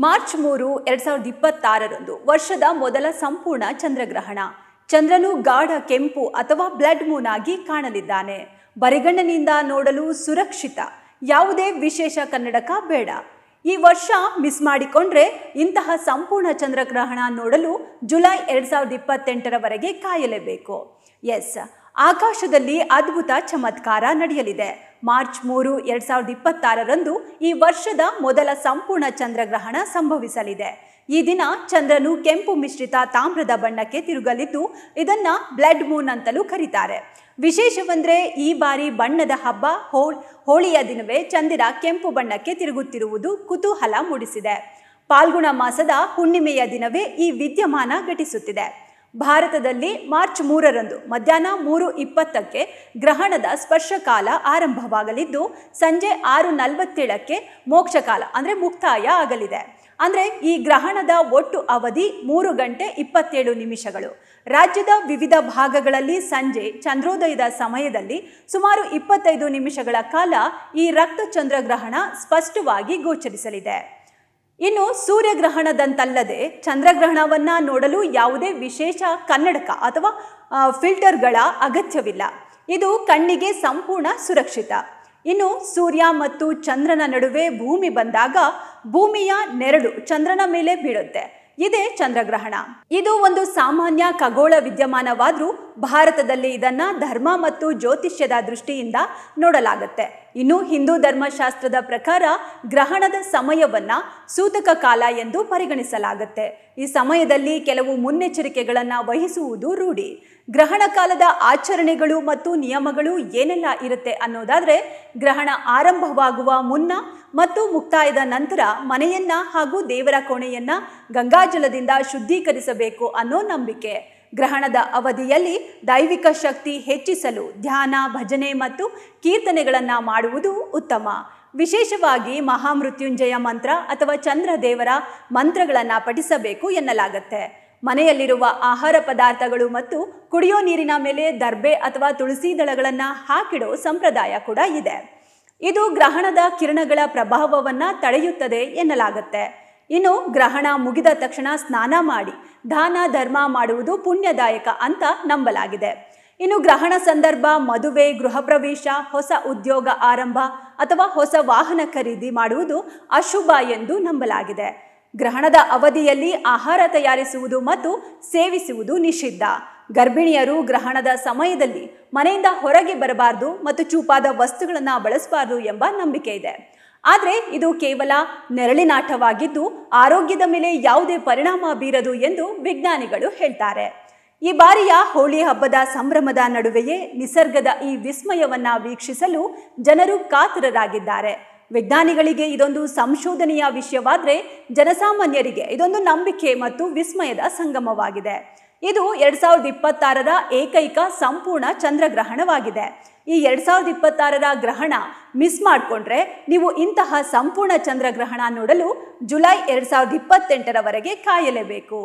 March 3, 2026ರಂದು ವರ್ಷದ ಮೊದಲ ಸಂಪೂರ್ಣ ಚಂದ್ರಗ್ರಹಣ. ಚಂದ್ರನು ಗಾಢ ಕೆಂಪು ಅಥವಾ ಬ್ಲಡ್ ಮೂನ್ ಆಗಿ ಕಾಣಲಿದ್ದಾನೆ. ಬರಿಗಣ್ಣಿನಿಂದ ನೋಡಲು ಸುರಕ್ಷಿತ, ಯಾವುದೇ ವಿಶೇಷ ಕನ್ನಡಕ ಬೇಡ. ಈ ವರ್ಷ ಮಿಸ್ ಮಾಡಿಕೊಂಡ್ರೆ ಇಂತಹ ಸಂಪೂರ್ಣ ಚಂದ್ರಗ್ರಹಣ ನೋಡಲು ಜುಲೈ 2028ರವರೆಗೆ ಕಾಯಲೇಬೇಕು. ಎಸ್, ಆಕಾಶದಲ್ಲಿ ಅದ್ಭುತ ಚಮತ್ಕಾರ ನಡೆಯಲಿದೆ. ಮಾರ್ಚ್ 3, 2026ರಂದು ಈ ವರ್ಷದ ಮೊದಲ ಸಂಪೂರ್ಣ ಚಂದ್ರಗ್ರಹಣ ಸಂಭವಿಸಲಿದೆ. ಈ ದಿನ ಚಂದ್ರನು ಕೆಂಪು ಮಿಶ್ರಿತ ತಾಮ್ರದ ಬಣ್ಣಕ್ಕೆ ತಿರುಗಲಿದ್ದು ಇದನ್ನ ಬ್ಲಡ್ ಮೂನ್ ಅಂತಲೂ ಕರೀತಾರೆ. ವಿಶೇಷವೆಂದರೆ ಈ ಬಾರಿ ಬಣ್ಣದ ಹಬ್ಬ ಹೋಳಿಯ ದಿನವೇ ಚಂದಿರ ಕೆಂಪು ಬಣ್ಣಕ್ಕೆ ತಿರುಗುತ್ತಿರುವುದು ಕುತೂಹಲ ಮೂಡಿಸಿದೆ. ಪಾಲ್ಗುಣ ಮಾಸದ ಹುಣ್ಣಿಮೆಯ ದಿನವೇ ಈ ವಿದ್ಯಮಾನ ಘಟಿಸುತ್ತಿದೆ. ಭಾರತದಲ್ಲಿ ಮಾರ್ಚ್ 3ರಂದು ಮಧ್ಯಾಹ್ನ 3:20ಕ್ಕೆ ಗ್ರಹಣದ ಸ್ಪರ್ಶಕಾಲ ಆರಂಭವಾಗಲಿದ್ದು ಸಂಜೆ 6:47ಕ್ಕೆ ಮೋಕ್ಷಕಾಲ ಅಂದರೆ ಮುಕ್ತಾಯ ಆಗಲಿದೆ. ಅಂದರೆ ಈ ಗ್ರಹಣದ ಒಟ್ಟು ಅವಧಿ 3 ಗಂಟೆ 27 ನಿಮಿಷಗಳು. ರಾಜ್ಯದ ವಿವಿಧ ಭಾಗಗಳಲ್ಲಿ ಸಂಜೆ ಚಂದ್ರೋದಯದ ಸಮಯದಲ್ಲಿ ಸುಮಾರು 25 ನಿಮಿಷಗಳ ಕಾಲ ಈ ರಕ್ತ ಚಂದ್ರಗ್ರಹಣ ಸ್ಪಷ್ಟವಾಗಿ ಗೋಚರಿಸಲಿದೆ. ಇನ್ನು ಸೂರ್ಯಗ್ರಹಣದಂತಲ್ಲದೆ ಚಂದ್ರಗ್ರಹಣವನ್ನ ನೋಡಲು ಯಾವುದೇ ವಿಶೇಷ ಕನ್ನಡಕ ಅಥವಾ ಫಿಲ್ಟರ್ಗಳ ಅಗತ್ಯವಿಲ್ಲ. ಇದು ಕಣ್ಣಿಗೆ ಸಂಪೂರ್ಣ ಸುರಕ್ಷಿತ. ಇನ್ನು ಸೂರ್ಯ ಮತ್ತು ಚಂದ್ರನ ನಡುವೆ ಭೂಮಿ ಬಂದಾಗ ಭೂಮಿಯ ನೆರಳು ಚಂದ್ರನ ಮೇಲೆ ಬೀಳುತ್ತೆ. ಇದೇ ಚಂದ್ರಗ್ರಹಣ. ಇದು ಒಂದು ಸಾಮಾನ್ಯ ಖಗೋಳ ವಿದ್ಯಮಾನವಾದರೂ ಭಾರತದಲ್ಲಿ ಇದನ್ನ ಧರ್ಮ ಮತ್ತು ಜ್ಯೋತಿಷ್ಯದ ದೃಷ್ಟಿಯಿಂದ ನೋಡಲಾಗುತ್ತೆ. ಇನ್ನು ಹಿಂದೂ ಧರ್ಮಶಾಸ್ತ್ರದ ಪ್ರಕಾರ ಗ್ರಹಣದ ಸಮಯವನ್ನ ಸೂತಕ ಕಾಲ ಎಂದು ಪರಿಗಣಿಸಲಾಗುತ್ತೆ. ಈ ಸಮಯದಲ್ಲಿ ಕೆಲವು ಮುನ್ನೆಚ್ಚರಿಕೆಗಳನ್ನು ವಹಿಸುವುದು ರೂಢಿ. ಗ್ರಹಣ ಕಾಲದ ಆಚರಣೆಗಳು ಮತ್ತು ನಿಯಮಗಳು ಏನೆಲ್ಲ ಇರುತ್ತೆ ಅನ್ನೋದಾದ್ರೆ, ಗ್ರಹಣ ಆರಂಭವಾಗುವ ಮುನ್ನ ಮತ್ತು ಮುಕ್ತಾಯದ ನಂತರ ಮನೆಯನ್ನ ಹಾಗೂ ದೇವರ ಕೋಣೆಯನ್ನ ಗಂಗಾಜಲದಿಂದ ಶುದ್ಧೀಕರಿಸಬೇಕು ಅನ್ನೋ ನಂಬಿಕೆ. ಗ್ರಹಣದ ಅವಧಿಯಲ್ಲಿ ದೈವಿಕ ಶಕ್ತಿ ಹೆಚ್ಚಿಸಲು ಧ್ಯಾನ, ಭಜನೆ ಮತ್ತು ಕೀರ್ತನೆಗಳನ್ನು ಮಾಡುವುದು ಉತ್ತಮ. ವಿಶೇಷವಾಗಿ ಮಹಾಮೃತ್ಯುಂಜಯ ಮಂತ್ರ ಅಥವಾ ಚಂದ್ರ ದೇವರ ಮಂತ್ರಗಳನ್ನು ಪಠಿಸಬೇಕು ಎನ್ನಲಾಗುತ್ತೆ. ಮನೆಯಲ್ಲಿರುವ ಆಹಾರ ಪದಾರ್ಥಗಳು ಮತ್ತು ಕುಡಿಯೋ ನೀರಿನ ಮೇಲೆ ದರ್ಬೆ ಅಥವಾ ತುಳಸಿ ದಳಗಳನ್ನು ಹಾಕಿಡೋ ಸಂಪ್ರದಾಯ ಕೂಡ ಇದೆ. ಇದು ಗ್ರಹಣದ ಕಿರಣಗಳ ಪ್ರಭಾವವನ್ನು ತಡೆಯುತ್ತದೆ ಎನ್ನಲಾಗುತ್ತೆ. ಇನ್ನು ಗ್ರಹಣ ಮುಗಿದ ತಕ್ಷಣ ಸ್ನಾನ ಮಾಡಿ ದಾನ ಧರ್ಮ ಮಾಡುವುದು ಪುಣ್ಯದಾಯಕ ಅಂತ ನಂಬಲಾಗಿದೆ. ಇನ್ನು ಗ್ರಹಣ ಸಂದರ್ಭ ಮದುವೆ, ಗೃಹ ಪ್ರವೇಶ, ಹೊಸ ಉದ್ಯೋಗ ಆರಂಭ ಅಥವಾ ಹೊಸ ವಾಹನ ಖರೀದಿ ಮಾಡುವುದು ಅಶುಭ ಎಂದು ನಂಬಲಾಗಿದೆ. ಗ್ರಹಣದ ಅವಧಿಯಲ್ಲಿ ಆಹಾರ ತಯಾರಿಸುವುದು ಮತ್ತು ಸೇವಿಸುವುದು ನಿಷಿದ್ಧ. ಗರ್ಭಿಣಿಯರು ಗ್ರಹಣದ ಸಮಯದಲ್ಲಿ ಮನೆಯಿಂದ ಹೊರಗೆ ಬರಬಾರದು ಮತ್ತು ಚೂಪಾದ ವಸ್ತುಗಳನ್ನು ಬಳಸಬಾರದು ಎಂಬ ನಂಬಿಕೆ ಇದೆ. ಆದರೆ ಇದು ಕೇವಲ ನೆರಳಿನಾಟವಾಗಿದ್ದು ಆರೋಗ್ಯದ ಮೇಲೆ ಯಾವುದೇ ಪರಿಣಾಮ ಬೀರದು ಎಂದು ವಿಜ್ಞಾನಿಗಳು ಹೇಳ್ತಾರೆ. ಈ ಬಾರಿಯ ಹೋಳಿ ಹಬ್ಬದ ಸಂಭ್ರಮದ ನಡುವೆಯೇ ನಿಸರ್ಗದ ಈ ವಿಸ್ಮಯವನ್ನ ವೀಕ್ಷಿಸಲು ಜನರು ಕಾತರರಾಗಿದ್ದಾರೆ. ವಿಜ್ಞಾನಿಗಳಿಗೆ ಇದೊಂದು ಸಂಶೋಧನೆಯ ವಿಷಯವಾದರೆ ಜನಸಾಮಾನ್ಯರಿಗೆ ಇದೊಂದು ನಂಬಿಕೆ ಮತ್ತು ವಿಸ್ಮಯದ ಸಂಗಮವಾಗಿದೆ. ಇದು 2026ರ ಏಕೈಕ ಸಂಪೂರ್ಣ ಚಂದ್ರಗ್ರಹಣವಾಗಿದೆ. ಈ 2026ರ ಗ್ರಹಣ ಮಿಸ್ ಮಾಡಿಕೊಂಡ್ರೆ ನೀವು ಇಂತಹ ಸಂಪೂರ್ಣ ಚಂದ್ರಗ್ರಹಣ ನೋಡಲು ಜುಲೈ 2028ರವರೆಗೆ ಕಾಯಲೇಬೇಕು.